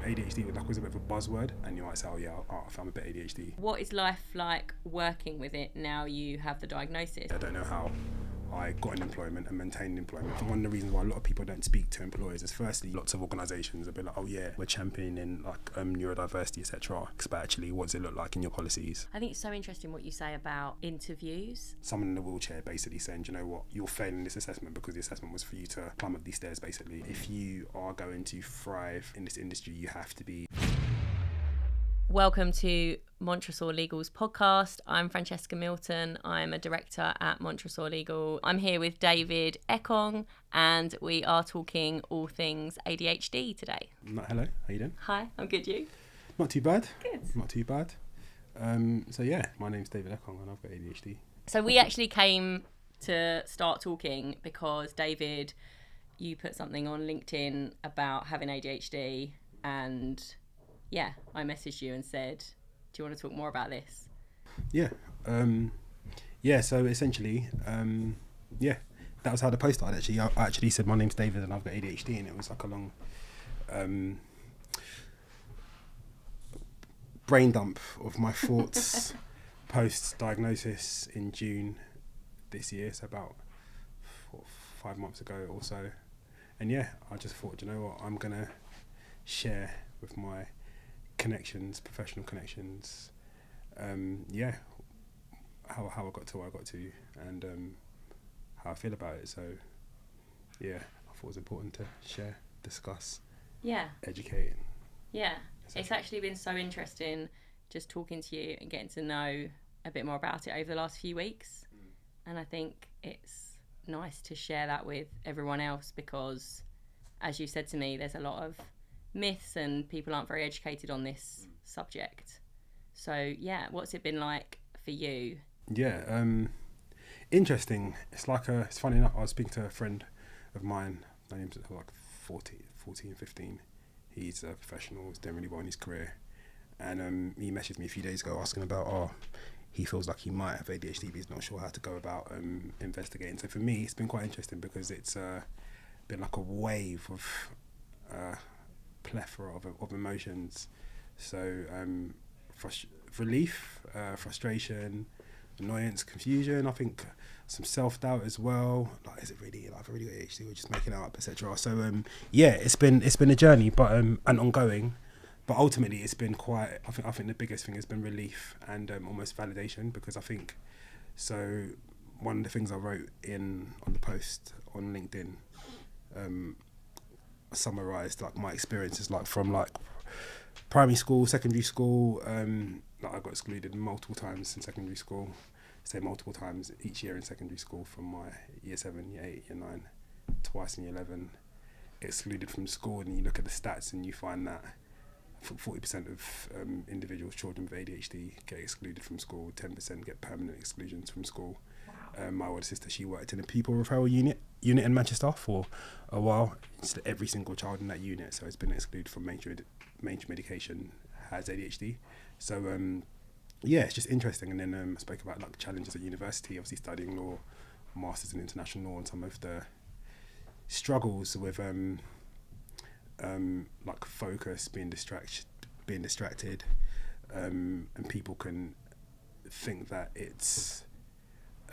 ADHD was a bit of a buzzword, and you might say, oh yeah, I'm a bit ADHD. What is life like working with it now you have the diagnosis? I don't know how I got an employment and maintained employment. And one of the reasons why a lot of people don't speak to employers is, firstly, lots of organisations will be like, oh yeah, we're championing like neurodiversity, etc. But actually, what does it look like in your policies? I think it's so interesting what you say about interviews. Someone in a wheelchair basically saying, you know what, you're failing this assessment because the assessment was for you to climb up these stairs, basically. If you are going to thrive in this industry, you have to be. Welcome to Montresor Legal's podcast. I'm Francesca Milton. I'm a director at Montresor Legal. I'm here with David Ekong, and we are talking all things ADHD today. Hello, how you doing? Hi, I'm good, you? Not too bad. Good. Not too bad. So yeah, my name's David Ekong and I've got ADHD. So we actually came to start talking because, David, you put something on LinkedIn about having ADHD, and yeah, I messaged you and said, do you want to talk more about this? Yeah. So essentially, that was how the post started, actually. I actually said, my name's David and I've got ADHD, and it was like a long brain dump of my thoughts post-diagnosis in June this year, so about 5 months ago or so. And yeah, I just thought, you know what, I'm going to share with my connections, professional connections, how I got to where I got to, and how I feel about it. So yeah, I thought it was important to share, discuss, educate. Yeah, it's actually been so interesting just talking to you and getting to know a bit more about it over the last few weeks. And I think it's nice to share that with everyone else because, as you said to me, there's a lot of myths and people aren't very educated on this subject. So yeah, what's it been like for you? Yeah, interesting. It's funny enough, I was speaking to a friend of mine, named like 14, 15. He's a professional, he's doing really well in his career. And he messaged me a few days ago asking about, he feels like he might have ADHD, but he's not sure how to go about investigating. So for me, it's been quite interesting because it's been like a wave of plethora of emotions. So relief, frustration, annoyance, confusion, I think some self-doubt as well, like, is it really, like, I've really got ADHD, we're just making it up, etc. So it's been a journey, but and ongoing, but ultimately it's been quite, I think the biggest thing has been relief and almost validation, because I think, so one of the things I wrote on the post on LinkedIn, summarised like my experiences, like from like primary school, secondary school, like I got excluded multiple times in secondary school, say multiple times each year in secondary school, from my year 7, year 8, year 9, twice in year 11, excluded from school. And you look at the stats and you find that 40% of individuals, children with ADHD, get excluded from school, 10% get permanent exclusions from school. My older sister, she worked in a pupil referral unit in Manchester for a while. It's every single child in that unit, so it's been excluded from major education, has ADHD. So it's just interesting. And then I spoke about like challenges at university, obviously studying law, masters in international law, and some of the struggles with like focus, being distracted, and people can think that it's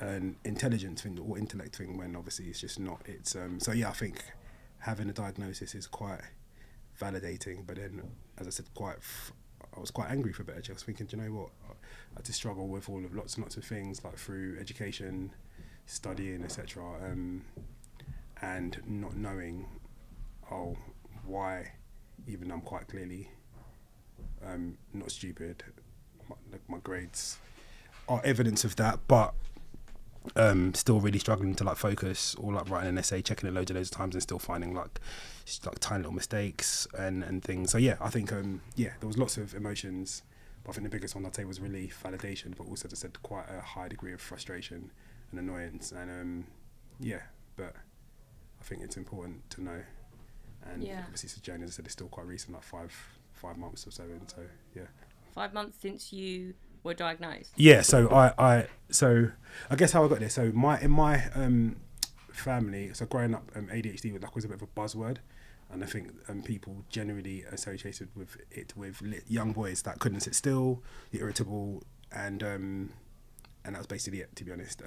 an intelligence thing or intellect thing when obviously it's just not. It's I think having a diagnosis is quite validating, but then, as I said, I was quite angry for a bit. I was thinking, do you know what, I had to struggle with lots and lots of things, like through education, studying, etc., and not knowing why, even though I'm quite clearly not stupid, my grades are evidence of that, but still really struggling to like focus, or like writing an essay, checking it loads of times and still finding like tiny little mistakes and things. So yeah, I think there was lots of emotions, but I think the biggest one I'd say was relief, validation, but also, as I said, quite a high degree of frustration and annoyance. And but I think it's important to know. And obviously it's a journey, as I said, it's still quite recent, like five months or so in. So yeah, 5 months since you were diagnosed? Yeah, so I guess how I got there. So in my family, so growing up, ADHD was a bit of a buzzword, And I think people generally associated with it with young boys that couldn't sit still, irritable, and that was basically it, to be honest.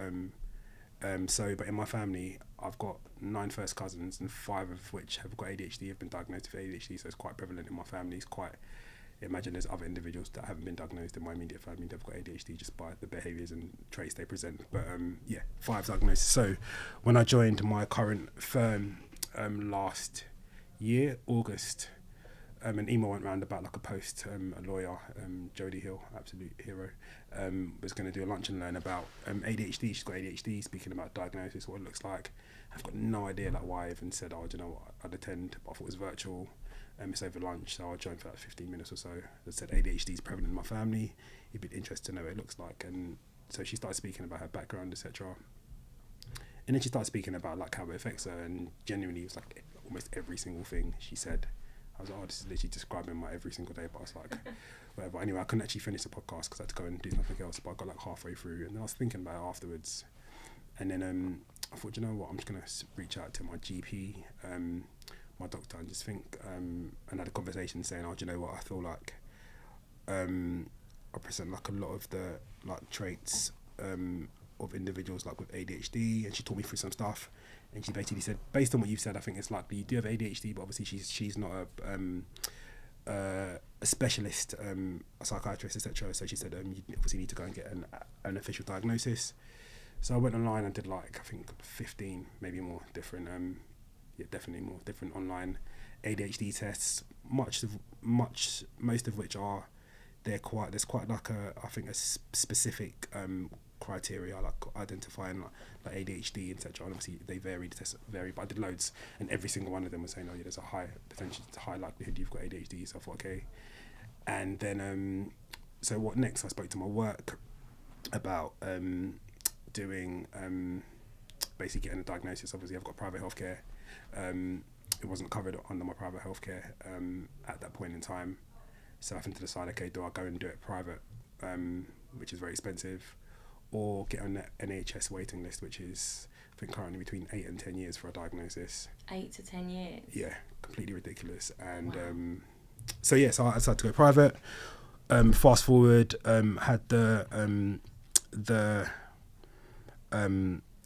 But in my family, I've got 9 first cousins, and 5 of which have got ADHD, have been diagnosed with ADHD, so it's quite prevalent in my family. It's quite, imagine there's other individuals that haven't been diagnosed in my immediate family that have got ADHD just by the behaviours and traits they present. But 5 diagnoses. So when I joined my current firm last year, August, an email went round about like a post, a lawyer, Jodie Hill, absolute hero, was going to do a lunch and learn about ADHD. She's got ADHD, speaking about diagnosis, what it looks like. I've got no idea like why I even said, do you know what, I'd attend, but I thought it was virtual. It's over lunch, so I joined for like 15 minutes or so. I said ADHD is prevalent in my family. It'd be interesting to know what it looks like. And so she started speaking about her background, etc. And then she started speaking about like how it affects her, and genuinely it was like almost every single thing she said. I was like, this is literally describing my every single day, but I was like, whatever. Anyway, I couldn't actually finish the podcast because I had to go and do something else, but I got like halfway through, and then I was thinking about it afterwards. And then I thought, you know what, I'm just going to reach out to my GP, my doctor, and just think, and had a conversation saying, do you know what, I feel like I present like a lot of the like traits of individuals like with ADHD, and she talked me through some stuff. And she basically said, based on what you've said, I think it's likely you do have ADHD, but obviously she's not a specialist, a psychiatrist, etc. So she said you obviously need to go and get an official diagnosis. So I went online and did like, I think 15, maybe more different, definitely more different online ADHD tests. Most of which are there's quite like I think a specific criteria like identifying like ADHD, etc. And obviously they vary, the tests vary, but I did loads, and every single one of them was saying, there's a high potential, it's a high likelihood you've got ADHD. So I thought, okay. And then so what next? I spoke to my work about doing basically getting a diagnosis. Obviously I've got private healthcare. It wasn't covered under my private healthcare at that point in time, so I had to decide, okay, do I go and do it private, which is very expensive, or get on the NHS waiting list, which is, I think, currently between 8 and 10 years for a diagnosis. 8 to 10 years? Yeah, completely ridiculous. And wow. So I decided to go private. Fast forward, had the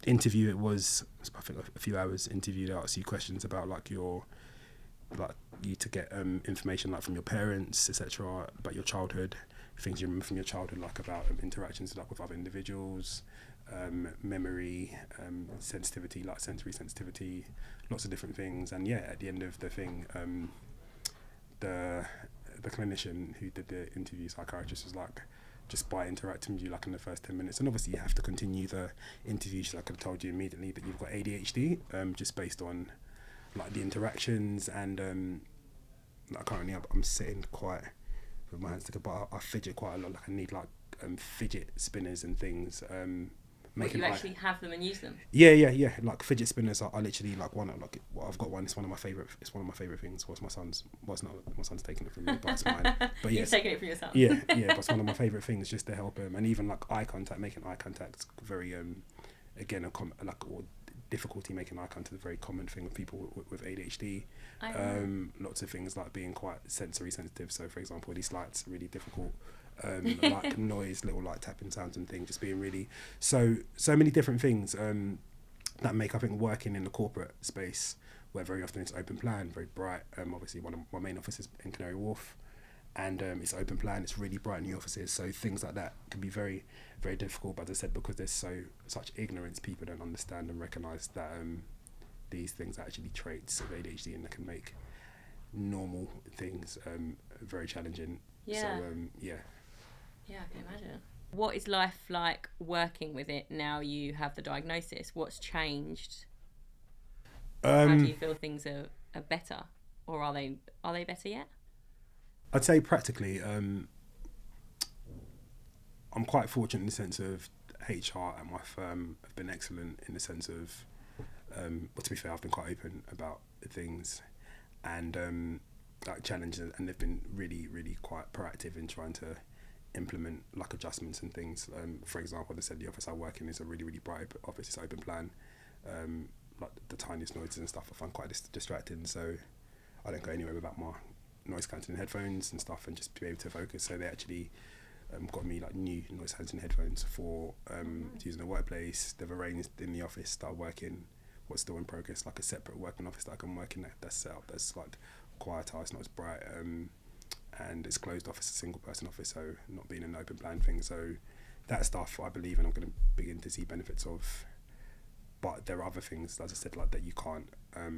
interview. It was, I think, a few hours interview. They asked you questions about like you to get information like from your parents, etc., about your childhood, things you remember from your childhood, like about interactions like with other individuals, memory, sensitivity, like sensory sensitivity, lots of different things. And at the end of the thing, the clinician who did the interview, psychiatrist, was like, just by interacting with you like in the first 10 minutes, and obviously you have to continue the interview, she's like, I could have told you immediately that you've got ADHD, just based on like the interactions. And like currently I'm sitting quite with my hands together, but I fidget quite a lot. Like I need like fidget spinners and things. But you actually have them and use them? Yeah. Like fidget spinners, I literally like one. Like I've got one. It's one of my favorite. It's one of my favorite things. Well, it's my son's. Well, it's not my son's taking it from me, but it's mine. But You've taken it from your son. Yeah. But it's one of my favorite things, just to help him, and even like making eye contact. Very again difficulty making eye contact is a very common thing with people with ADHD. Lots of things like being quite sensory sensitive. So, for example, these lights are really difficult. Like noise, little like tapping sounds and things, just being really so many different things that make, I think, working in the corporate space, where very often it's open plan, very bright. Obviously, one of my main offices in Canary Wharf, and it's open plan. It's really bright in the offices, so things like that can be very, very difficult. But as I said, because there's such ignorance, people don't understand and recognise that these things are actually traits of ADHD, and that can make normal things very challenging. Yeah. So Yeah, I can imagine. What is life like working with it now you have the diagnosis? What's changed? How do you feel things are better, or are they better yet? I'd say practically, I'm quite fortunate in the sense of HR at my firm have been excellent in the sense of, well, to be fair, I've been quite open about things and like challenges, and they've been really, really quite proactive in trying to implement like adjustments and things. For example, they said the office I work in is a really, really bright office. It's open plan. Like the tiniest noises and stuff I find quite distracting. So I don't go anywhere without my noise cancelling headphones and stuff, and just be able to focus. So they actually got me like new noise cancelling headphones for to use in the workplace. They've arranged in the office that I work in, what's still in progress, like a separate working office that I can work in, that's set up, that's like quieter, it's not as bright, and it's closed off as a single person office, so not being an open plan thing. So that stuff I believe, and I'm going to begin to see benefits of. But there are other things, as I said, like that you can't, I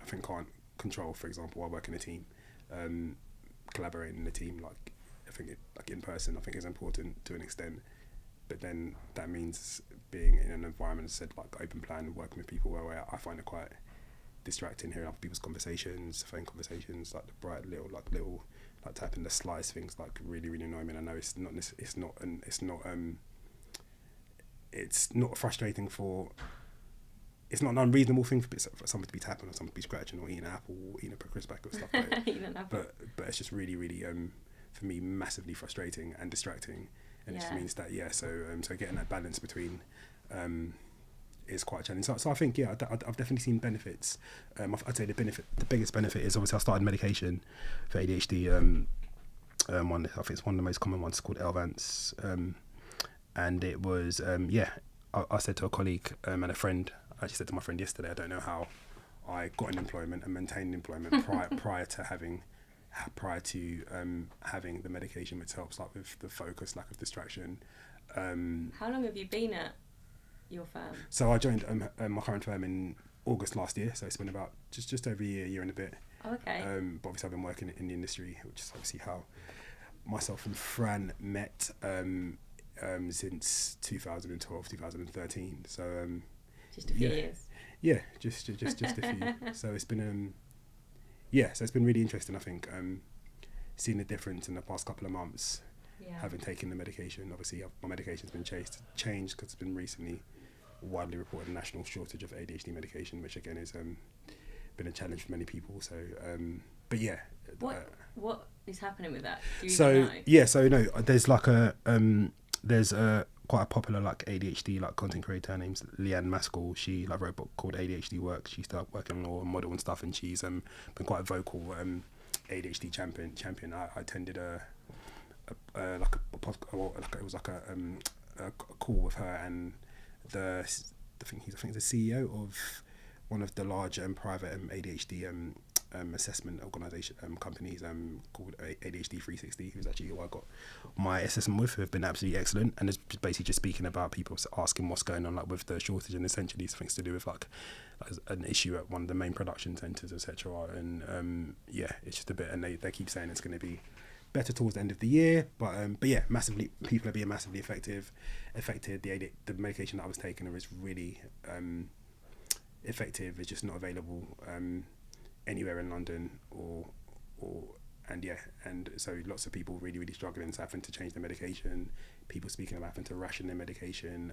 think can't control. For example, I work in a team, collaborating in a team, like I think like in person, I think is important to an extent. But then that means being in an environment, as I said, like open plan, working with people where I find it quite distracting, hearing other people's conversations, phone conversations, like the bright little like tapping the slice things, like really annoy me. And I know it's not frustrating for. It's not an unreasonable thing for someone to be tapping or someone to be scratching or eating an apple or eating a crisp pack or stuff like that. But it's just really for me massively frustrating and distracting, and it just means that so getting that balance between is quite challenging. So I think I've definitely seen benefits. I'd say the biggest benefit is obviously I started medication for ADHD. I think it's one of the most common ones called Elvance, and it was I said to a colleague and a friend. I actually said to my friend yesterday, I don't know how I got an employment and maintained employment prior to having the medication, which helps like with the focus, lack of distraction. How long have you been at your firm? So I joined my current firm in August last year, so it's been about just over a year and a bit. Oh, okay. But obviously I've been working in the industry, which is obviously how myself and Fran met since 2012, 2013. So just a few years. Yeah, just a few. So it's been so it's been really interesting. I think seeing the difference in the past couple of months, having taken the medication. Obviously, my medication's been changed because it's been recently widely reported a national shortage of ADHD medication, which again is been a challenge for many people. So, but yeah. What is happening with that? Do you know? There's like there's quite a popular like ADHD like content creator named Leanne Maskell. She like wrote a book called ADHD Works. She started working on law and model and stuff, and she's been quite a vocal ADHD champion. I attended a call with her and I think the CEO of one of the large private ADHD assessment organisation companies called ADHD 360, who's actually who I got my assessment with, who have been absolutely excellent, and it's basically just speaking about people asking what's going on like with the shortage, and essentially things to do with like an issue at one of the main production centres, etc. And it's just a bit, and they keep saying it's going to be better towards the end of the year, but massively people are being massively affected. The medication that I was taking is really effective. It's just not available anywhere in London and so lots of people really struggling, so having to change their medication, people speaking about having to ration their medication,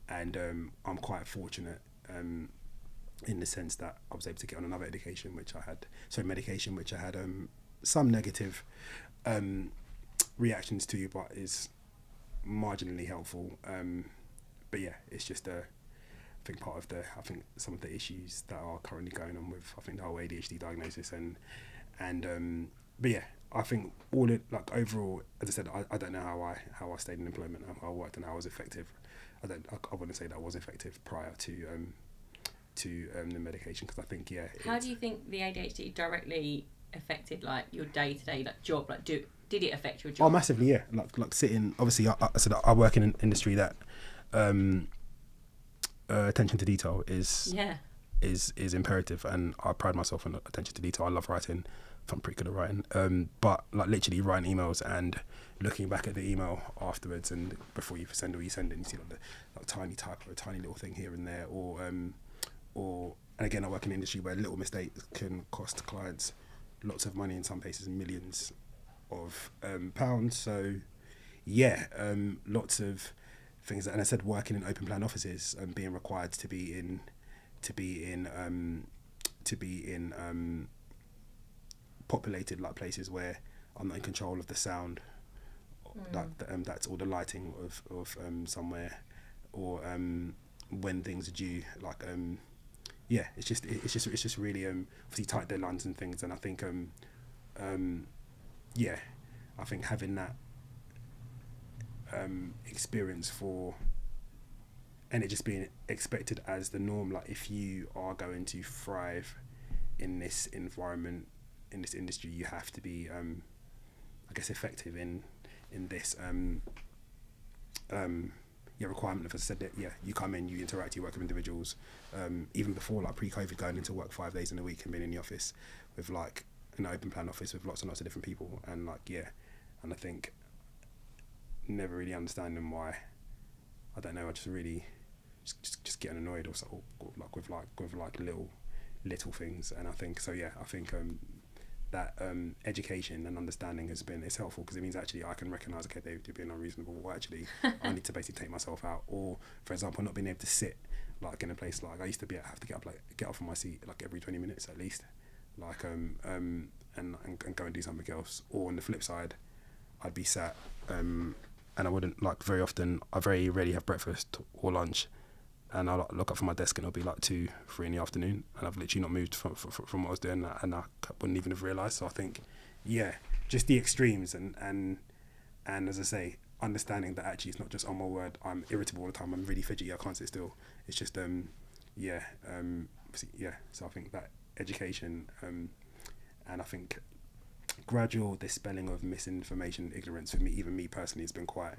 and I'm quite fortunate in the sense that I was able to get on another medication which I had some negative reactions to, but is marginally helpful. But it's just I think some of the issues that are currently going on with the whole ADHD diagnosis I think all it like overall, as I said, I don't know how I stayed in employment, how I worked and how I was effective. I wouldn't say that I was effective prior to the medication, because I think How do you think the ADHD directly affected like your day-to-day like job? Like did it affect your job? Oh, massively, yeah. Like sitting, obviously I said I work in an industry that attention to detail is imperative, and I pride myself on attention to detail. I love writing. I'm pretty good at writing, but like literally writing emails and looking back at the email afterwards, and before you send you see like the tiny typo, a tiny little thing here and there, or and again I work in an industry where little mistakes can cost clients lots of money, in some cases millions of pounds. So lots of things, and I said working in open plan offices and being required to be in populated like places where I'm not in control of the sound, that's all the lighting of somewhere, or when things are due, like it's just really obviously tight deadlines and things, and I think I think having that experience and it just being expected as the norm, like if you are going to thrive in this environment, in this industry, you have to be I guess effective in this requirement of, as I said, that you come in, you interact, you work with individuals, even before like pre-COVID, going into work 5 days in a week and being in the office with like an open plan office with lots and lots of different people, and and I think never really understanding why, I don't know, I just really just getting annoyed or with little things, and I think that education and understanding it's helpful, because it means actually I can recognise, okay, they're being unreasonable, or actually I need to basically take myself out, or for example not being able to sit like in a place, like I used to have to get up from my seat like every 20 minutes at least, like and go and do something else. Or on the flip side, I'd be sat and I wouldn't, like, very often, I very rarely have breakfast or lunch, and I'll look up from my desk and it'll be like 2-3 in the afternoon, and I've literally not moved from what I was doing, and I wouldn't even have realised. So I think, just the extremes, and as I say, understanding that actually it's not just, oh my word, I'm irritable all the time, I'm really fidgety, I can't sit still. It's just, so I think that education, and I think gradual dispelling of misinformation, ignorance, for me, even me personally, has been quite,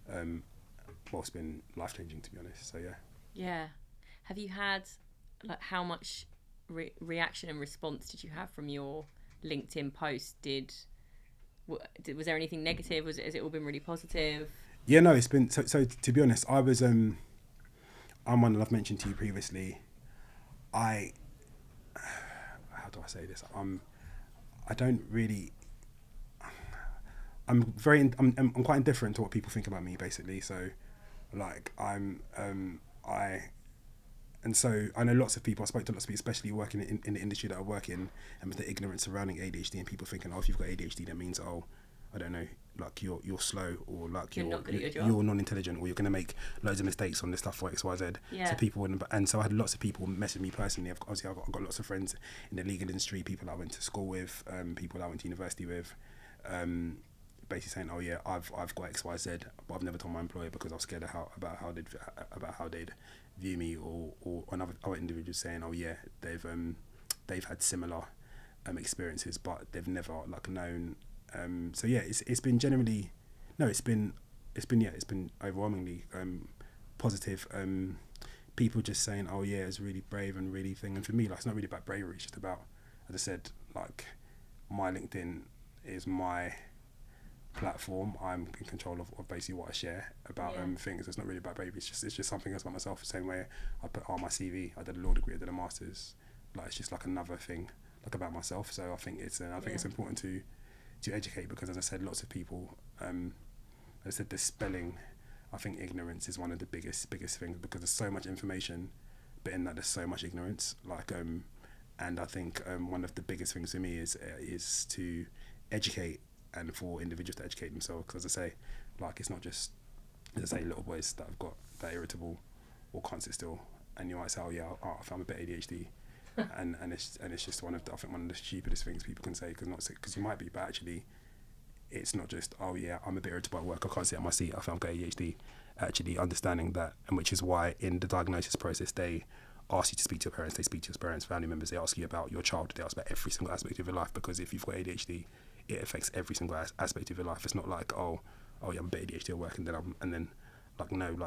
it's been life-changing, to be honest. So yeah. Have you had, like, how much reaction and response did you have from your LinkedIn post? Was there anything negative? Has it all been really positive? Yeah, no, it's been so. To be honest, I was I'm one that I've mentioned to you previously. How do I say this? I don't really. I'm quite indifferent to what people think about me, basically. So, like, and so I know lots of people. I spoke to lots of people, especially working in the industry that I work in, and with the ignorance surrounding ADHD, and people thinking, if you've got ADHD, that means, I don't know, like you're slow, or like you're not good at your job, you're non-intelligent, or you're going to make loads of mistakes on this stuff for XYZ. Yeah. So people wouldn't, and so I had lots of people message me personally. I've got lots of friends in the legal industry, people I went to school with, people I went to university with, basically saying, I've got XYZ, but I've never told my employer because I was scared about how they'd view me, or another individuals saying, they've had similar experiences, but they've never known. It's been generally, it's been overwhelmingly positive. People just saying, it's really brave and really thing. And for me, it's not really about bravery. It's just about, as I said, my LinkedIn is my platform. I'm in control of basically what I share about things. It's not really about bravery. It's just something else about myself. The same way I put on my CV, I did a law degree, I did a master's. It's just another thing about myself. So I think it's important to educate, because, as I said, lots of people, as I said, dispelling, I think ignorance is one of the biggest things, because there's so much information, but in that there's so much ignorance. And I think one of the biggest things for me is to educate, and for individuals to educate themselves, because, as I say, it's not just, as I say, little boys that have got that irritable or can't sit still, and you might say, I'm a bit ADHD. and it's just one of the stupidest things people can say, because you might be, but actually it's not just, I'm a bit irritable at work, I can't sit on my seat, I think I've got ADHD. Actually understanding that, and which is why in the diagnosis process they ask you to speak to your parents, they speak to your parents, family members, they ask you about your child, they ask about every single aspect of your life, because if you've got ADHD, it affects every single aspect of your life. It's not like, I'm a bit ADHD at work, and then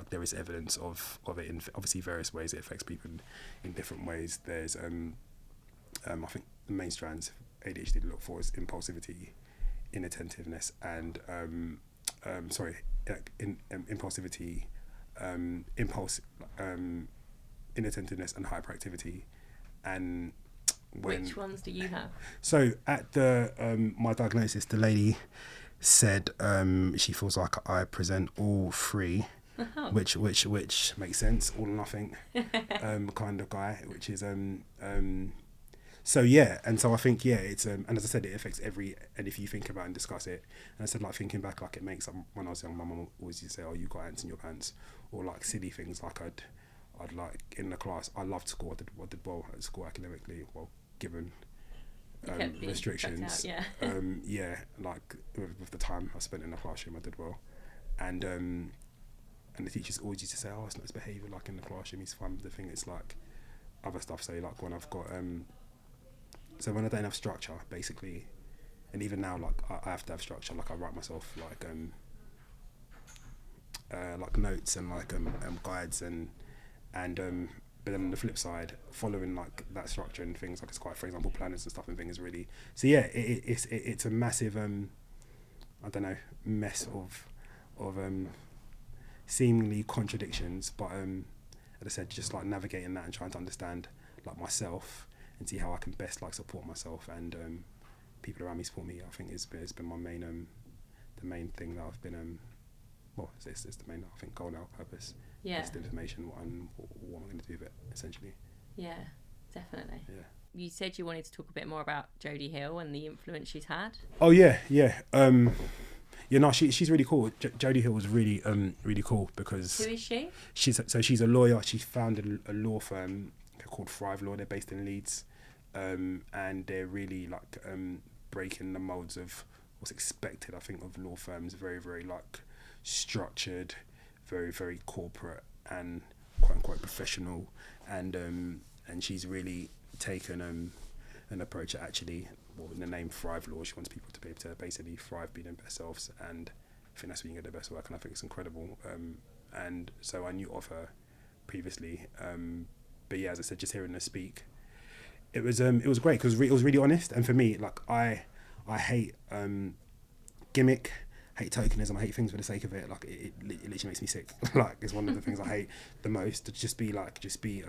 there is evidence of it in obviously various ways. It affects people in different ways. There's I think the main strands of ADHD to look for is impulsivity, inattentiveness, and impulsivity, inattentiveness, and hyperactivity. And which ones do you have? So at my diagnosis, the lady said she feels like I present all three, which makes sense, all or nothing kind of guy, which is and so I think it's and as I said, it affects and if you think about and discuss it, and I said, thinking back, it makes when I was young, my mum always used to say, you got ants in your pants, or silly things, I'd like in the class. I loved school. I did well at school academically. Well, given restrictions. Yeah. Like with the time I spent in the classroom, I did well, and the teachers always used to say, "Oh, it's not his behaviour like in the classroom. He's fine." But the thing is, like other stuff. Say like when I've got so when I don't have structure, basically, and even now, like I have to have structure. Like I write myself like notes and like guides and but then on the flip side, following like that structure and things like it's quite, for example, planners and stuff and things really. So yeah, it's a massive I don't know, mess of seemingly contradictions, but as I said, just like navigating that and trying to understand like myself and see how I can best like support myself and people around me support me. I think it's been my main the main thing that I've been well, it's the main, I think, goal now, purpose. Yeah. It's the information, what I'm going to do with it, essentially. Yeah, definitely. Yeah. You said you wanted to talk a bit more about Jodie Hill and the influence she's had. Oh yeah. You know, she's really cool. Jodie Hill was really really cool because. Who is she? She's a lawyer. She founded a law firm called Thrive Law. They're based in Leeds, and they're really like breaking the molds of what's expected, I think, of law firms. Very very like structured, very very corporate and quote unquote professional, and she's really taken an approach at actually, well, in the name Thrive Law, she wants people to be able to basically thrive, be their best selves, and I think that's when you get the best work, and I think it's incredible. And so I knew of her previously, but yeah, as I said, just hearing her speak, it was great because it was really honest, and for me, like I hate gimmick. Hate tokenism. I hate things for the sake of it. Like it literally makes me sick. Like it's one of the things I hate the most. To just be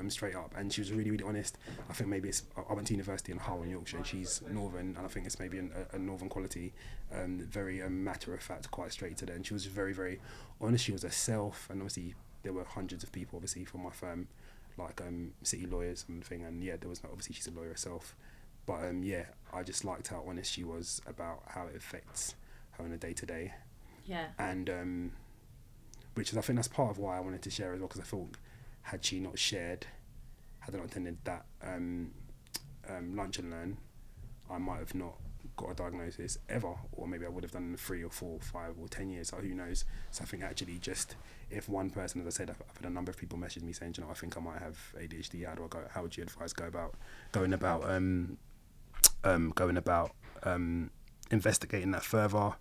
straight up. And she was really really honest. I think maybe I went to university in Hull in Yorkshire. And she's northern, and I think it's maybe a northern quality. Very matter of fact, quite straight to the. And she was very very honest. She was herself, and obviously there were hundreds of people obviously from my firm, like city lawyers and thing. And yeah, there was obviously she's a lawyer herself, but yeah, I just liked how honest she was about how it affects her on a day-to-day. Yeah. And which is, I think that's part of why I wanted to share as well, because I thought had she not shared, had I not attended that lunch and learn, I might have not got a diagnosis ever, or maybe I would have done in 3 or 4 or 5 or 10 years, so who knows. So I think actually just if one person, as I said, I've had a number of people message me saying, you know, I think I might have ADHD, how would you advise going about investigating that further,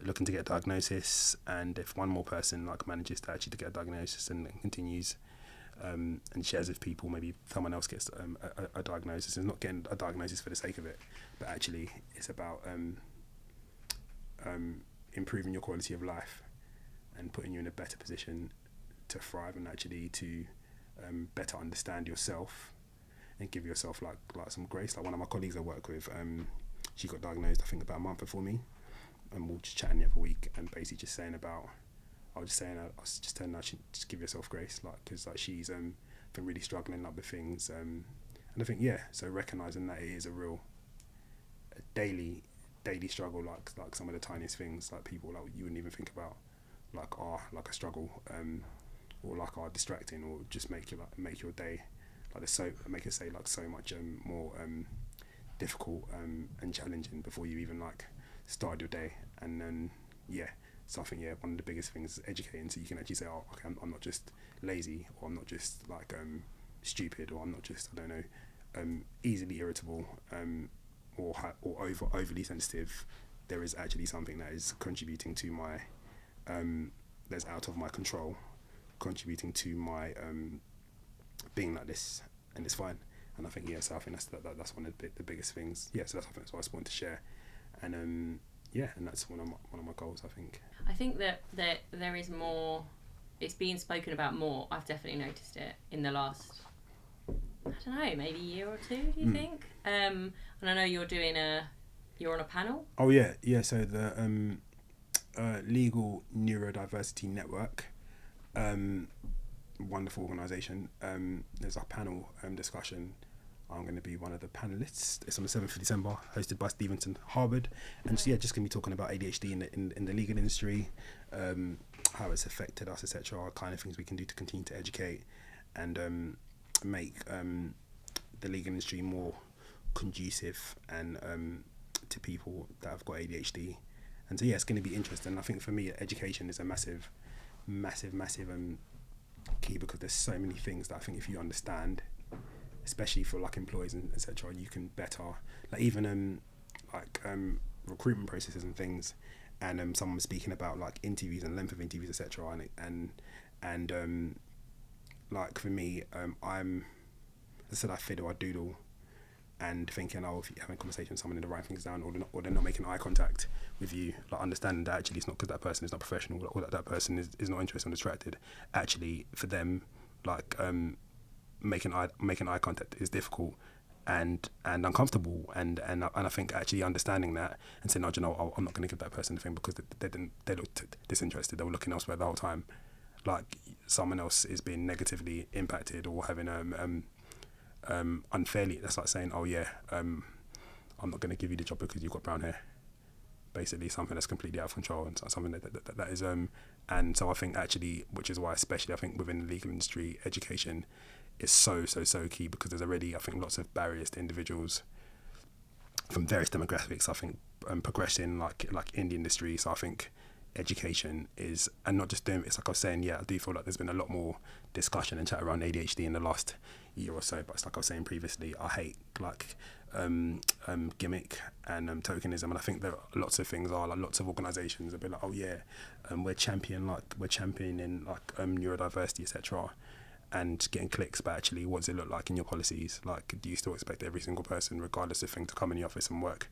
looking to get a diagnosis, and if one more person like manages to actually to get a diagnosis and continues and shares with people, maybe someone else gets a diagnosis, and not getting a diagnosis for the sake of it, but actually it's about improving your quality of life and putting you in a better position to thrive and actually to better understand yourself and give yourself like some grace. Like one of my colleagues I work with, she got diagnosed I think about a month before me, and we were just chatting the other week and basically just saying about, I was just telling her, just give yourself grace, like, because like she's been really struggling like with things, and I think so recognising that it is a real daily struggle, like some of the tiniest things like people like you wouldn't even think about like are like a struggle, or like are distracting, or just make your day like make it say like so much more difficult and challenging before you even like started your day. And then one of the biggest things is educating, so you can actually say, oh okay, I'm not just lazy, or I'm not just like stupid, or I'm not just, I don't know, easily irritable, or overly sensitive. There is actually something that is contributing to my that's out of my control, contributing to my being like this, and it's fine. And I think so I think that's one of the biggest things. So that's what I just wanted to share, and and that's one of my goals. I think that there is more. It's being spoken about more. I've definitely noticed it in the last, I don't know, maybe year or two. Do you think? And I know you're on a panel. Oh yeah. So the Legal Neurodiversity Network, wonderful organisation. There's a panel discussion. I'm going to be one of the panelists. It's on the 7th of December, hosted by Stevenson Harvard, and just going to be talking about ADHD in the legal industry, how it's affected us, etc. Kind of things we can do to continue to educate, and make the legal industry more conducive and to people that have got ADHD. And so it's going to be interesting. I think for me, education is a massive key, because there's so many things that I think if you understand, especially for like employees and etc., you can better, like even recruitment processes and things. And someone was speaking about like interviews and length of interviews, etc. And like for me, I'm, as I said, I fiddle, I doodle, and thinking, if you're having a conversation with someone and they're writing things down, or they're not making eye contact with you, like understanding that actually it's not because that person is not professional, or that person is not interested or distracted. Actually, for them, like making eye contact is difficult and uncomfortable, and I think actually understanding that and saying, no, you know, I'm not going to give that person the thing because they looked disinterested, they were looking elsewhere the whole time, like someone else is being negatively impacted or having unfairly. That's like saying, I'm not going to give you the job because you've got brown hair. Basically, something that's completely out of control, and something that is and so I think actually, which is why especially I think within the legal industry, education is so key, because there's already, I think, lots of barriers to individuals from various demographics, I think, progressing like in the industry. So I think education is, and not just doing, it's like I was saying, I do feel like there's been a lot more discussion and chat around ADHD in the last year or so, but it's like I was saying previously, I hate like gimmick and tokenism, and I think there are lots of things, are like lots of organisations will be like, we're championing neurodiversity, etc., and getting clicks, but actually what does it look like in your policies? Like, do you still expect every single person, regardless of thing, to come in the office and work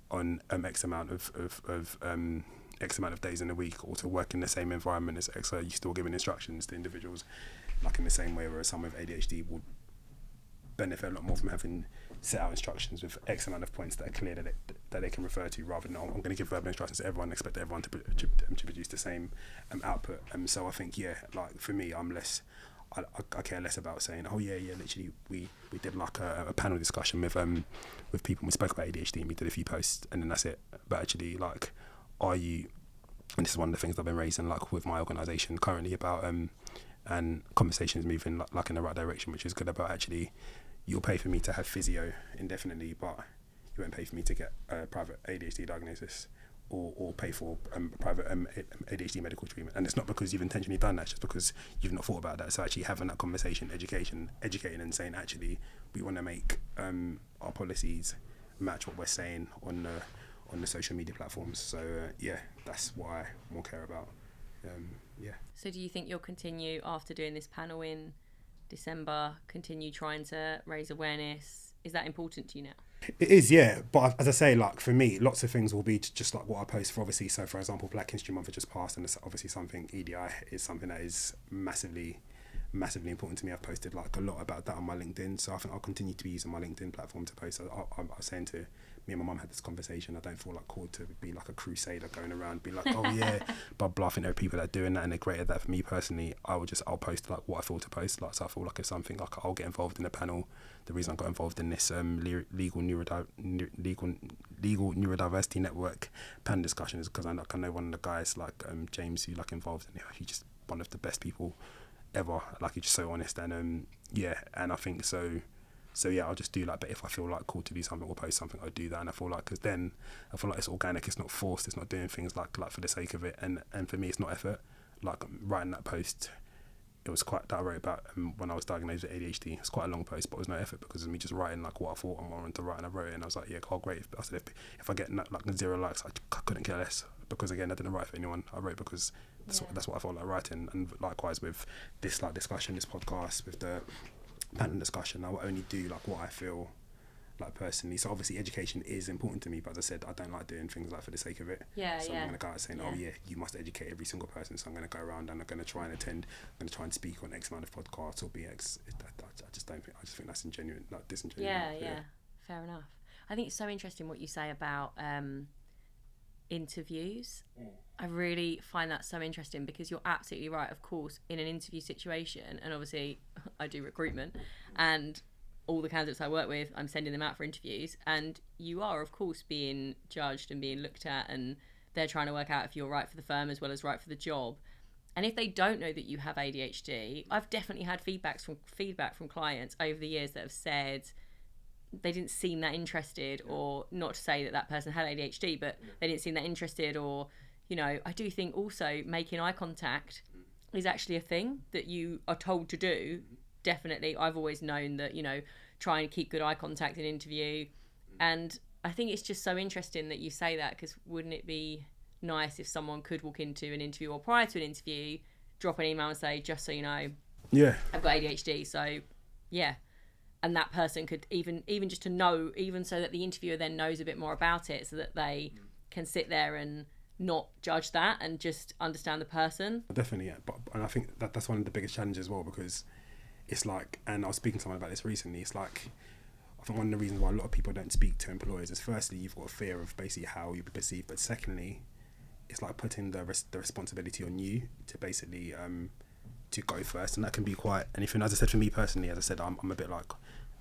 on X amount of days in a week, or to work in the same environment as X? Are you still giving instructions to individuals like in the same way, whereas someone with ADHD would benefit a lot more from having set out instructions with X amount of points that are clear that they can refer to, rather than I'm going to give verbal instructions to everyone and expect everyone to produce the same output. So I think like for me, I care less about saying, literally we did like a panel discussion with people, and we spoke about ADHD and we did a few posts and then that's it. But actually, like, are you, and this is one of the things I've been raising like with my organisation currently about and conversations moving like in the right direction, which is good, about actually you'll pay for me to have physio indefinitely, but you won't pay for me to get a private ADHD diagnosis or pay for private ADHD medical treatment. And it's not because you've intentionally done that, it's just because you've not thought about that. So actually having that conversation, educating and saying, actually, we want to make our policies match what we're saying on the social media platforms. So that's what I more care about. So do you think you'll continue, after doing this panel in December, continue trying to raise awareness? Is that important to you now? It is, yeah. But as I say, like for me, lots of things will be just like what I post for, obviously. So for example, Black History Month has just passed, and it's obviously something, EDI is something that is massively important to me. I've posted like a lot about that on my LinkedIn, so I think I'll continue to be using my LinkedIn platform to post. I was saying to me and my mum had this conversation, I don't feel like called to be like a crusader going around being like, blah blah. I think there are people that are doing that and they're great at that. For me personally, I'll post like what I feel to post. Like, so I feel like if something, like I'll get involved in a panel. The reason I got involved in this legal neurodiversity network panel discussion is because I know one of the guys, like James, who like involved in it. He's just one of the best people ever. Like, he's just so honest, and and I think so I'll just do like, but if I feel like called to do something or post something, I'll do that. And I feel like, because then I feel like it's organic, it's not forced, it's not doing things like for the sake of it, and for me it's not effort. Like writing that post, it was quite, that I wrote about when I was diagnosed with ADHD. It's quite a long post, but it was no effort because of me just writing like what I thought and what I wanted to write, and I wrote it, and I was like, great. I said, if I get like 0 likes, I couldn't care less, because again, I didn't write for anyone. I wrote because that's what I felt like writing. And likewise with this like discussion, this podcast, with the panel discussion, I will only do like what I feel like personally. So obviously education is important to me, but as I said, I don't like doing things like for the sake of it. So I'm going to go out saying, you must educate every single person. So I'm going to go around and I'm going to try and attend, I'm going to try and speak on X amount of podcasts or BX. I just think that's disingenuous. Yeah, fair enough. I think it's so interesting what you say about interviews. I really find that so interesting, because you're absolutely right. Of course, in an interview situation, and obviously I do recruitment, and all the candidates I work with, I'm sending them out for interviews, and you are of course being judged and being looked at, and they're trying to work out if you're right for the firm as well as right for the job. And if they don't know that you have ADHD, I've definitely had feedback from clients over the years that have said they didn't seem that interested, or not to say that that person had ADHD, but they didn't seem that interested. Or, you know, I do think also making eye contact is actually a thing that you are told to do. Definitely, I've always known that, you know, try and keep good eye contact in interview. And I think it's just so interesting that you say that, because wouldn't it be nice if someone could walk into an interview or prior to an interview, drop an email and say, just so you know, I've got ADHD. So yeah, and that person could even just to know, even so that the interviewer then knows a bit more about it, so that they can sit there and not judge that and just understand the person. Definitely, yeah. And I think that's one of the biggest challenges as well, because it's like, and I was speaking to someone about this recently, it's like, I think one of the reasons why a lot of people don't speak to employers is, firstly, you've got a fear of basically how you'll be perceived, but secondly, it's like putting the responsibility on you to basically to go first, and that can be quite anything. As I said, for me personally, as I said, I'm a bit like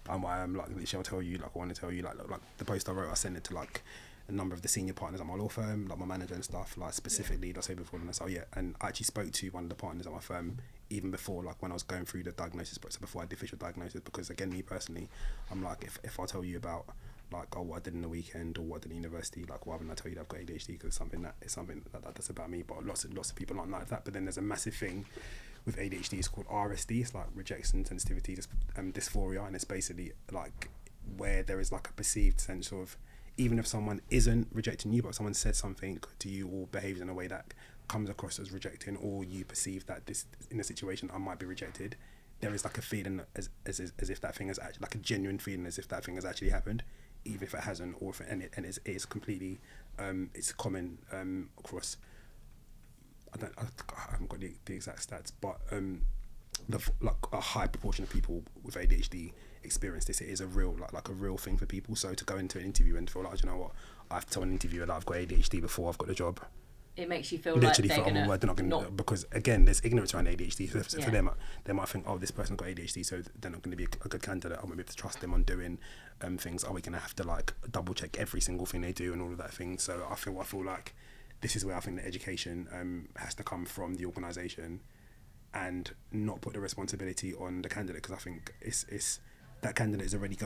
I'm like, literally, I'll tell you, like, I want to tell you, like the post I wrote, I sent it to like a number of the senior partners at my law firm, like my manager and stuff, like specifically, that's before, and I said, and I actually spoke to one of the partners at my firm even before, like when I was going through the diagnosis process, before I had the official diagnosis, because again, me personally, I'm like, if I tell you about like, oh, what I did in the weekend or what I did in university, like, why wouldn't I tell you that I've got ADHD? Because it's something that's about me. But lots of people aren't like that. But then there's a massive thing with ADHD. It's called RSD. It's like rejection sensitivity dysphoria, and it's basically like where there is like a perceived sense of, even if someone isn't rejecting you, but someone said something to you or behaves in a way that comes across as rejecting, or you perceive that this in a situation I might be rejected, there is like a feeling as if that thing is actually, like a genuine feeling as if that thing has actually happened, even if it hasn't, or if it's completely it's common across. I haven't got the exact stats, but like a high proportion of people with ADHD experience this. It is a real like a real thing for people. So to go into an interview and feel like, you know what, I have to tell an interviewer that I've got ADHD before I've got the job. It makes you feel literally like they're not gonna, because again, there's ignorance around ADHD. So for them, they might think, oh, this person's got ADHD, so they're not going to be a good candidate. I won't be able to trust them on doing things. Are we going to have to like double check every single thing they do and all of that thing? So I feel like this is where I think the education has to come from the organisation, and not put the responsibility on the candidate, because I think it's that candidate is already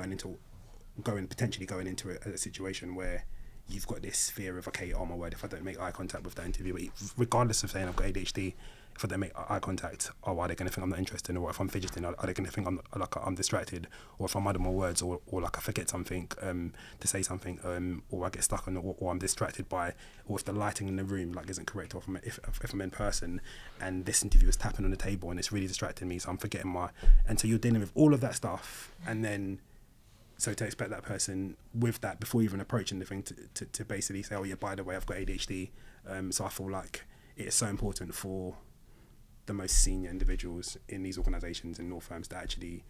potentially going into a situation where you've got this fear of, okay, oh my word, if I don't make eye contact with that interviewer, regardless of saying I've got ADHD, if I don't make eye contact, are they going to think I'm not interested? Or if I'm fidgeting, are they going to think I'm distracted? Or if I'm adding more words, or like I forget something to say something, or I get stuck on, or I'm distracted by, or if the lighting in the room like isn't correct, or if I'm in person and this interview is tapping on the table and it's really distracting me, so I'm forgetting and so you're dealing with all of that stuff, and then. So to expect that person with that before even approaching the thing to basically say, oh yeah, by the way, I've got ADHD. So I feel like it is so important for the most senior individuals in these organisations and law firms to actually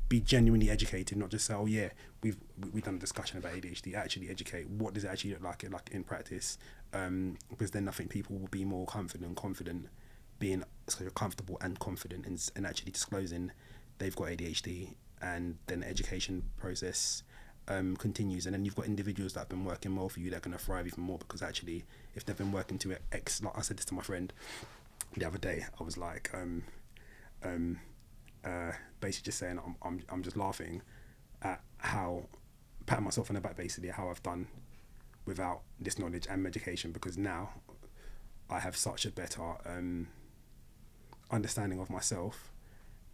be genuinely educated, not just say, oh yeah, we've done a discussion about ADHD. Actually educate, what does it actually look like in practice? Because then I think people will be more confident, being comfortable and confident in actually disclosing they've got ADHD. And then the education process continues, and then you've got individuals that have been working well for you that are going to thrive even more, because actually if they've been working to X, like I said this to my friend the other day, I was like basically just saying I'm just laughing at how, patting myself on the back basically, how I've done without this knowledge and education, because now I have such a better understanding of myself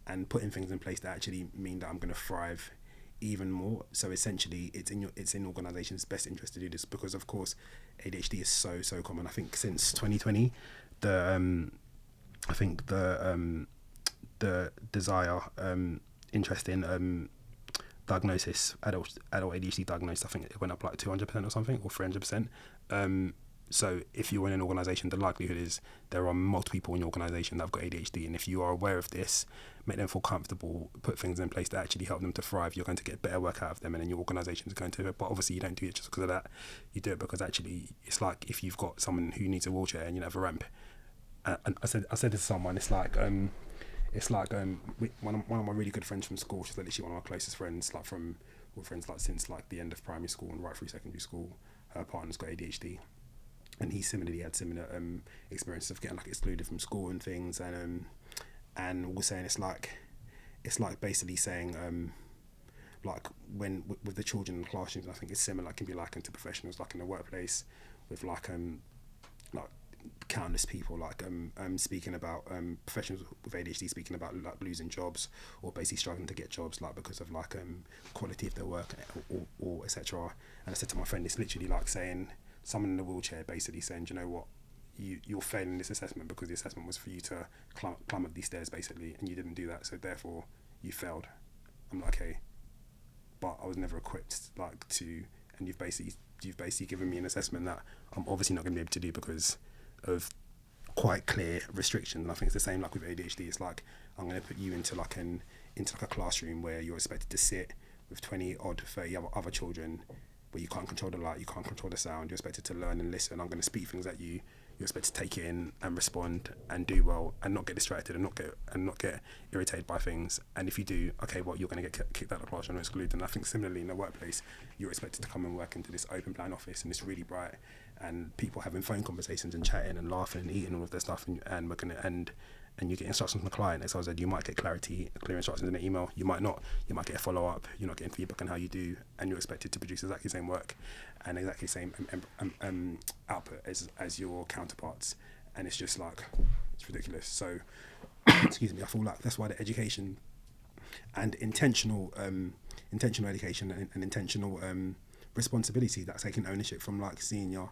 and putting things in place that actually mean that I'm going to thrive even more. So essentially, it's in organisations' best interest to do this, because of course, ADHD is so common. I think since 2020, the desire, interest in diagnosis, adult ADHD diagnosis, I think it went up like 200% or something, or 300%. So if you're in an organisation, the likelihood is there are multiple people in your organisation that have got ADHD, and if you are aware of this, make them feel comfortable, put things in place that actually help them to thrive, you're going to get better work out of them, and then your organisation is going to. But obviously you don't do it just because of that. You do it because actually it's like if you've got someone who needs a wheelchair and you don't have a ramp. And I said this to someone, it's like one of my really good friends from school, she's literally one of my closest friends, like we're friends like since like the end of primary school and right through secondary school. Her partner's got ADHD. and he similarly had similar experiences of getting like excluded from school and things, and we're saying it's like basically saying like when with the children in the classrooms, I think it's similar. It can be likened to professionals like in the workplace with like countless people like speaking about professionals with ADHD speaking about like losing jobs or basically struggling to get jobs like because of like quality of their work or etc. And I said to my friend, it's literally like saying someone in a wheelchair basically saying, do you know what, you're failing this assessment because the assessment was for you to climb up these stairs basically, and you didn't do that, so therefore you failed. I'm like, okay, but I was never equipped like to, and you've basically given me an assessment that I'm obviously not going to be able to do because of quite clear restrictions. And I think it's the same like with ADHD. It's like I'm going to put you into like a classroom where you're expected to sit with 20 odd 30 other children where you can't control the light, you can't control the sound, you're expected to learn and listen. I'm going to speak things at you, you're expected to take it in and respond and do well and not get distracted and not get irritated by things. And if you do, okay, well, you're going to get kicked out of the classroom and excluded. And I think similarly in the workplace, you're expected to come and work into this open plan office and it's really bright and people having phone conversations and chatting and laughing and eating all of their stuff and we're gonna and you get instructions from the client. As I said, you might get clear instructions in an email, you might not, you might get a follow-up, you're not getting feedback on how you do, and you're expected to produce exactly the same work and exactly the same output as your counterparts, and it's just like, it's ridiculous. So, excuse me, I feel like that's why the education and intentional education and intentional responsibility, that's taking ownership from like senior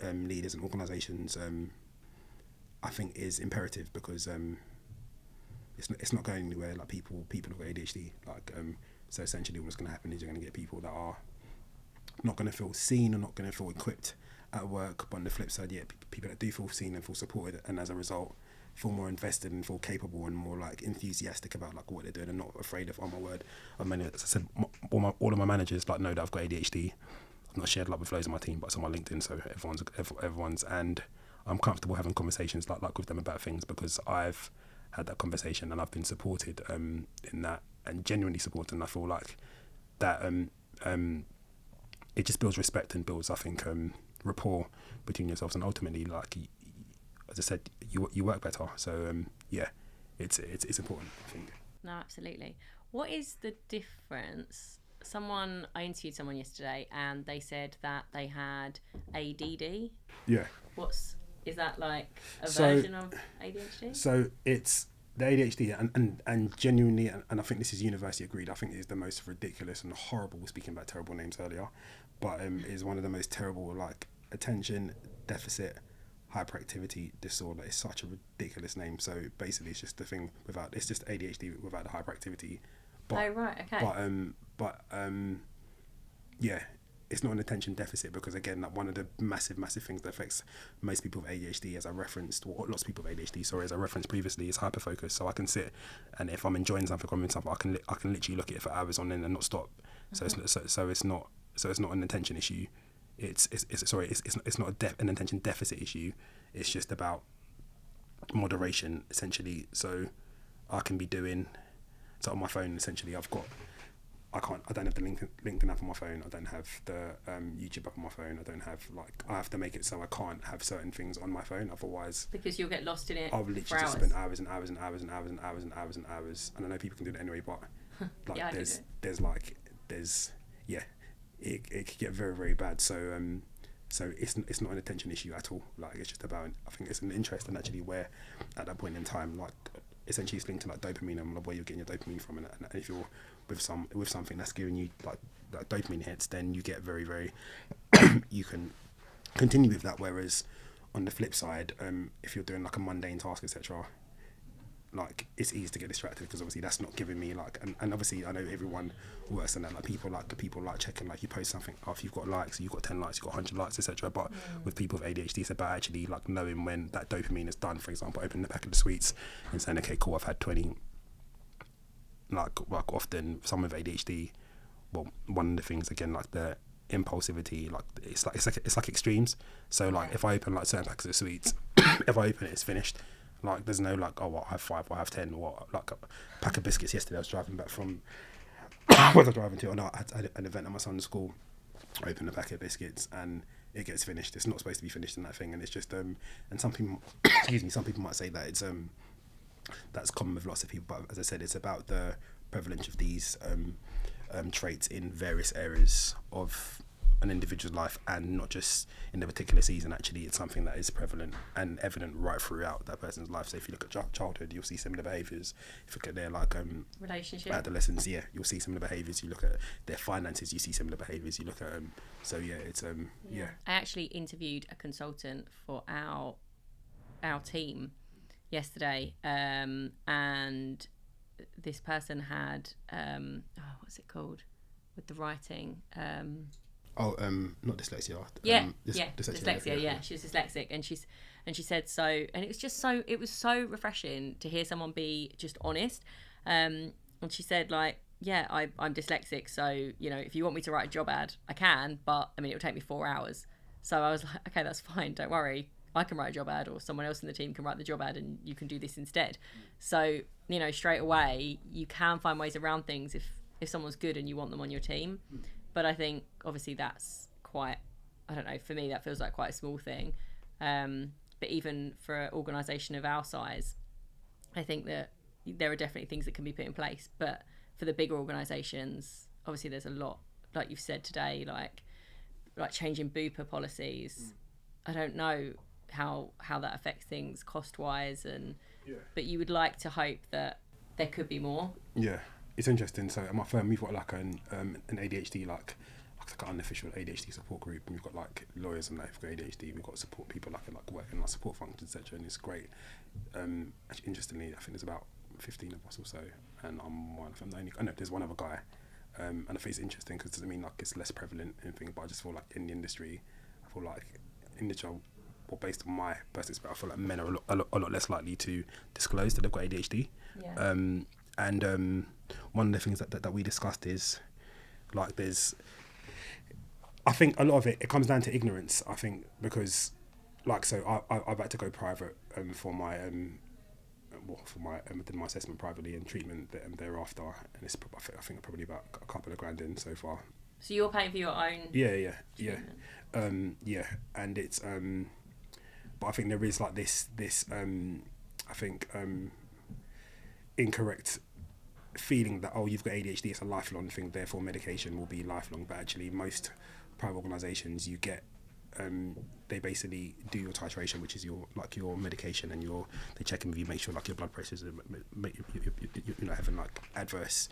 leaders and organisations, I think is imperative because it's not going anywhere. Like people who've got ADHD, like so essentially what's going to happen is you're going to get people that are not going to feel seen or not going to feel equipped at work, but on the flip side, yeah, people that do feel seen and feel supported and as a result feel more invested and feel capable and more like enthusiastic about like what they're doing and not afraid of, oh my word, as I said, all of my managers like know that I've got ADHD. I've not shared like with loads of my team, but it's on my LinkedIn, so everyone's and I'm comfortable having conversations like with them about things because I've had that conversation and I've been supported in that and genuinely supported, and I feel like that it just builds respect and builds, I think, rapport between yourselves, and ultimately, like as I said, you work better. So yeah, it's important, I think. No, absolutely. What is the difference? I interviewed someone yesterday and they said that they had ADD. Yeah. Is that like a version of ADHD? So it's the ADHD and genuinely, and I think this is university agreed, I think it is the most ridiculous and horrible, speaking about terrible names earlier, but is one of the most terrible, like attention deficit hyperactivity disorder. It's such a ridiculous name. So basically it's just the thing it's just ADHD without the hyperactivity. But, oh, right, okay. But yeah, it's not an attention deficit because again, like one of the massive things that affects most people with ADHD, as I referenced, or lots of people with ADHD, as I referenced previously, is hyperfocus. So I can sit and if I'm enjoying something, I can literally look at it for hours on end and not stop. Mm-hmm. So it's not an attention issue. It's not an attention deficit issue. It's just about moderation essentially. So I can be doing on my phone essentially. I don't have the LinkedIn app on my phone. I don't have the YouTube app on my phone. I have to make it so I can't have certain things on my phone. Otherwise, because you'll get lost in it. I'll literally just spend hours and hours and hours and hours and hours and hours and hours. And I know people can do that anyway, but like yeah, it could get very, very bad. So it's not an attention issue at all. Like it's just about, I think it's an interest, and actually where at that point in time, like essentially it's linked to like dopamine and where you're getting your dopamine from, and if you're with something that's giving you like dopamine hits, then you get very, very you can continue with that. Whereas on the flip side, if you're doing like a mundane task, etc., like it's easy to get distracted because obviously that's not giving me like, and obviously I know everyone works on that, like people like checking, like you post something after you've got likes, you've got 10 likes, you've got 100 likes, etc. But with people with ADHD, it's about actually like knowing when that dopamine is done. For example, opening the packet of sweets and saying, okay, cool, I've had 20. Like often someone with ADHD, well, one of the things again, like the impulsivity, like it's like extremes. So like if I open like certain packets of sweets, if I open it, it's finished. Like there's no like, oh, well, I have 5 or I have 10 or like a pack of biscuits yesterday. I was driving back from where was I driving to? I had an event at my son's school. I opened a packet of biscuits and it gets finished. It's not supposed to be finished in that thing, and it's just and some people, some people might say that it's that's common with lots of people, but as I said, it's about the prevalence of these traits in various areas of an individual's life, and not just in the particular season. Actually, it's something that is prevalent and evident right throughout that person's life. So if you look at childhood, you'll see similar behaviours. If you look at their relationship, adolescence, you'll see similar behaviours. You look at their finances, you see similar behaviours. You look at it's I actually interviewed a consultant for our team yesterday, and this person had what's it called with the writing? Not dyslexia. Dyslexia. Yeah, she was dyslexic, and she said so, and it was so refreshing to hear someone be just honest. And she said, like, I'm dyslexic, so if you want me to write a job ad, I can, but I mean it'll take me 4 hours. So I was like, okay, that's fine, don't worry, I can write a job ad, or someone else in the team can write the job ad, and you can do this instead. So straight away you can find ways around things if someone's good and you want them on your team. But I think obviously that's quite, I don't know, for me that feels like quite a small thing. But even for an organisation of our size, I think that there are definitely things that can be put in place. But for the bigger organisations, obviously there's a lot, like you've said today, like changing BUPA policies. I don't know how that affects things cost-wise, but you would like to hope that there could be more. Yeah. It's interesting. So at my firm, we've got like an ADHD, like an unofficial ADHD support group, and we've got like lawyers and that have got ADHD. We've got support people like work in like support functions, etc. And it's great. Actually, interestingly, I think there's about 15 of us or so, and I'm one of them. There's one other guy, and I think it's interesting because it doesn't mean like it's less prevalent and things, but I just feel like in the industry, I feel like in the job, or based on my personal experience, I feel like men are a lot less likely to disclose that they've got ADHD. Yeah. And one of the things that we discussed is like I think a lot of it comes down to ignorance. I think because like I've had to go private for my did my assessment privately and treatment thereafter, and it's I think probably about a couple of grand in so far. So you're paying for your own? Yeah. And it's but I think there is like this I think incorrect feeling that you've got ADHD, it's a lifelong thing, therefore medication will be lifelong. But actually most private organisations, you get they basically do your titration, which is your medication, and they check in with you, make sure like your blood pressures are having like adverse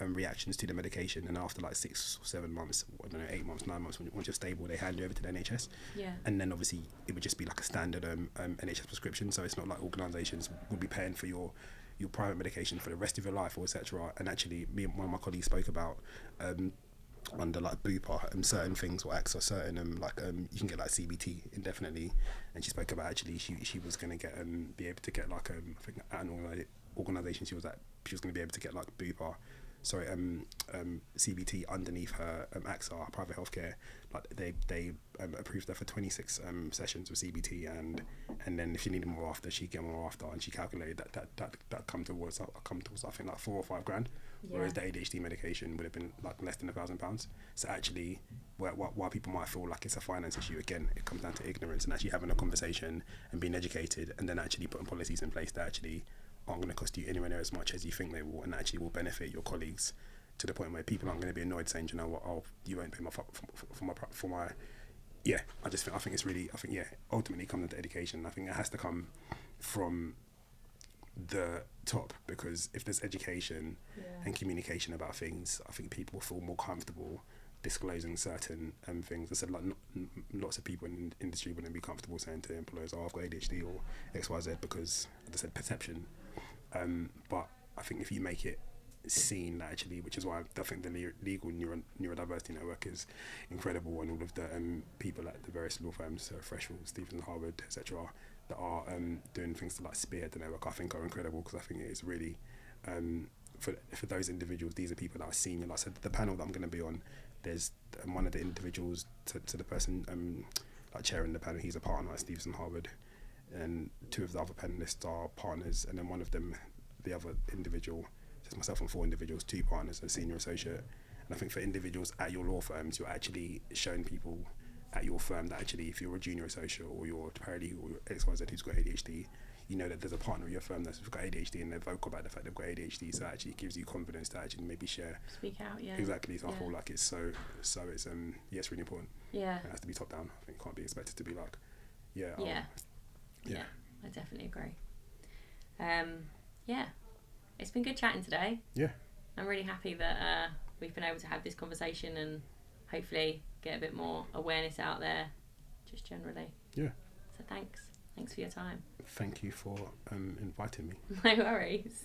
reactions to the medication, and after like 6 or 7 months, 8 months, 9 months, once you're stable, they hand you over to the NHS. And then obviously it would just be like a standard NHS prescription, so it's not like organisations will be paying for your private medication for the rest of your life, or etc. And actually, me and one of my colleagues spoke about under like BUPA certain things or acts or certain you can get like CBT indefinitely, and she spoke about actually she was going to get be able to get like I think at an organisation she was going to be able to get like BUPA, CBT underneath her AXA private healthcare. Like they approved her for 26 sessions of CBT, and then if she needed more after, she'd get more after, and she calculated that come towards I think like 4 or 5 grand. Whereas the ADHD medication would have been like less than £1,000. So actually, while people might feel like it's a finance issue, again, it comes down to ignorance and actually having a conversation and being educated, and then actually putting policies in place that actually aren't going to cost you anywhere near as much as you think they will, and actually will benefit your colleagues to the point where people aren't going to be annoyed saying, you know what, you won't pay for my yeah. I think it's really, ultimately it comes into education. I think it has to come from the top, because if there's education and communication about things, I think people feel more comfortable disclosing certain things. I said like lots of people in the industry wouldn't be comfortable saying to employers, I've got ADHD or XYZ, because as I said, perception. But I think if you make it seen, actually, which is why I think the legal neurodiversity network is incredible, and all of the people at the various law firms, Freshfield, Stevens, Harvard, etc., that are doing things to like spearhead the network, I think are incredible, because I think it is really for those individuals, these are people that are senior. Like I said, the panel that I'm going to be on, there's one of the individuals to the person like chairing the panel, he's a partner at Stevens and Harvard, and 2 of the other panelists are partners, and then one of them, the other individual, just myself and 4 individuals, 2 partners, a senior associate. And I think for individuals at your law firms, you're actually showing people at your firm that actually, if you're a junior associate or you're a paralegal or XYZ who's got ADHD, you know that there's a partner in your firm that's got ADHD and they're vocal about the fact they've got ADHD, so it actually gives you confidence to actually maybe share. Speak out, yeah. Exactly. So I feel like it's it's it's really important. Yeah. It has to be top down. I think it can't be expected to be like, yeah. I definitely agree. Yeah. It's been good chatting today. Yeah. I'm really happy that we've been able to have this conversation and hopefully get a bit more awareness out there, just generally. Yeah. So thanks for your time. Thank you for inviting me. No worries.